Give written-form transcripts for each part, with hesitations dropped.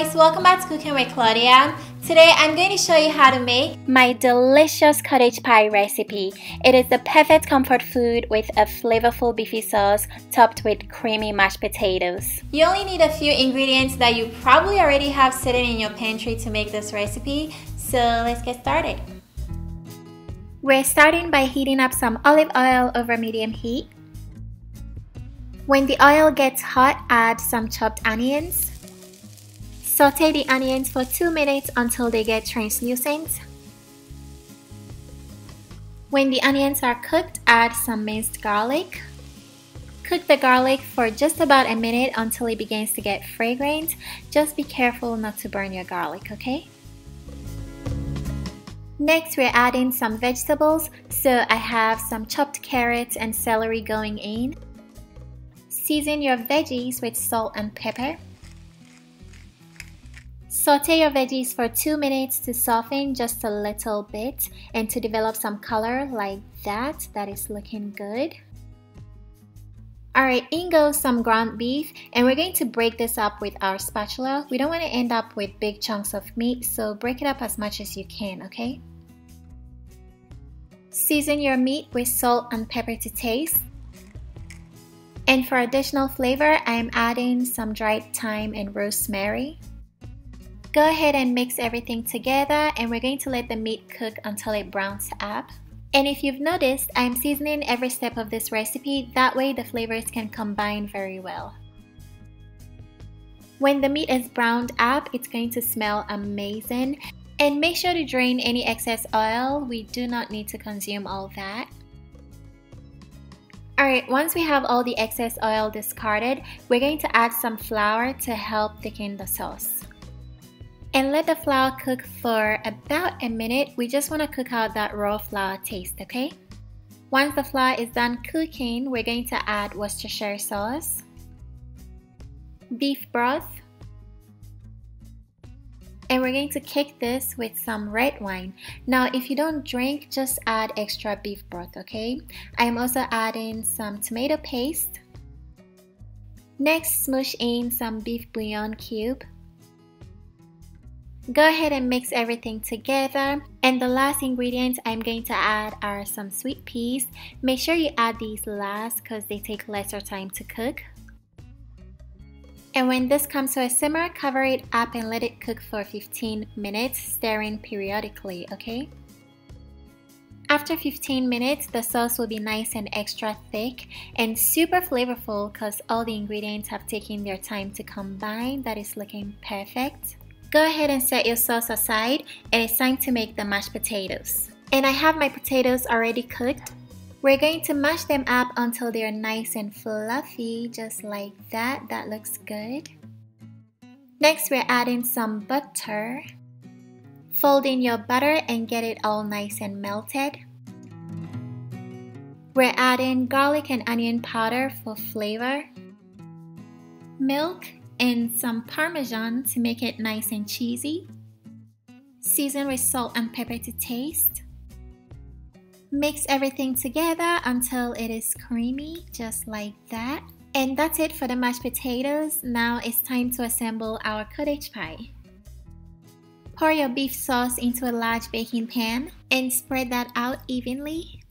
guys, welcome back to Cooking with Claudia. Today I'm going to show you how to make my delicious cottage pie recipe. It is the perfect comfort food with a flavorful beefy sauce topped with creamy mashed potatoes. You only need a few ingredients that you probably already have sitting in your pantry to make this recipe, so let's get started. We're starting by heating up some olive oil over medium heat. When the oil gets hot, add some chopped onions. Saute the onions for 2 minutes until they get translucent. When the onions are cooked, add some minced garlic. Cook the garlic for just about a minute until it begins to get fragrant. Just be careful not to burn your garlic, okay? Next, we're adding some vegetables. So I have some chopped carrots and celery going in. Season your veggies with salt and pepper. Saute your veggies for 2 minutes to soften just a little bit and to develop some color like that. That is looking good. Alright, in goes some ground beef, and we're going to break this up with our spatula. We don't want to end up with big chunks of meat, so break it up as much as you can, okay? Season your meat with salt and pepper to taste. And for additional flavor, I am adding some dried thyme and rosemary. Go ahead and mix everything together, and we're going to let the meat cook until it browns up. And if you've noticed, I'm seasoning every step of this recipe, that way the flavors can combine very well. When the meat is browned up, it's going to smell amazing. And make sure to drain any excess oil. We do not need to consume all that. Alright, once we have all the excess oil discarded, we're going to add some flour to help thicken the sauce. And let the flour cook for about a minute. We just want to cook out that raw flour taste, okay? Once the flour is done cooking, we're going to add Worcestershire sauce, beef broth, and we're going to kick this with some red wine. Now, if you don't drink, just add extra beef broth, okay? I am also adding some tomato paste. Next, smoosh in some beef bouillon cube. Go ahead and mix everything together. And the last ingredient I'm going to add are some sweet peas. Make sure you add these last because they take lesser time to cook. And when this comes to a simmer, cover it up and let it cook for 15 minutes, stirring periodically, okay? After 15 minutes, the sauce will be nice and extra thick and super flavorful because all the ingredients have taken their time to combine. That is looking perfect. Go ahead and set your sauce aside, and it's time to make the mashed potatoes. And I have my potatoes already cooked. We're going to mash them up until they're nice and fluffy, just like that. That looks good. Next, we're adding some butter. Fold in your butter and get it all nice and melted. We're adding garlic and onion powder for flavor. Milk and some Parmesan to make it nice and cheesy. Season with salt and pepper to taste. Mix everything together until it is creamy, just like that. And that's it for the mashed potatoes. Now it's time to assemble our cottage pie. Pour your beef sauce into a large baking pan and spread that out evenly.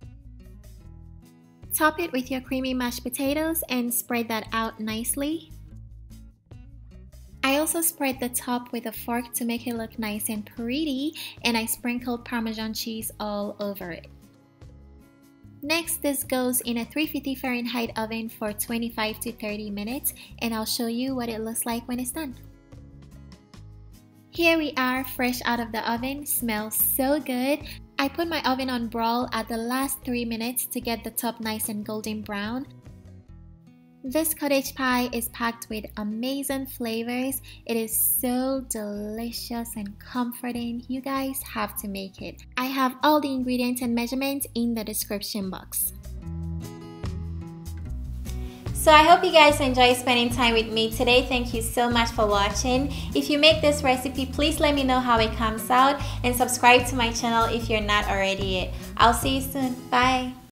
Top it with your creamy mashed potatoes and spread that out nicely. I also spread the top with a fork to make it look nice and pretty, and I sprinkled Parmesan cheese all over it. Next, this goes in a 350 Fahrenheit oven for 25 to 30 minutes, and I'll show you what it looks like when it's done. Here we are, fresh out of the oven. Smells so good. I put my oven on broil at the last 3 minutes to get the top nice and golden brown. This cottage pie is packed with amazing flavors. It is so delicious and comforting. You guys have to make it. I have all the ingredients and measurements in the description box. So I hope you guys enjoy spending time with me today. Thank you so much for watching. If you make this recipe, please let me know how it comes out and subscribe to my channel if you're not already yet. I'll see you soon. Bye.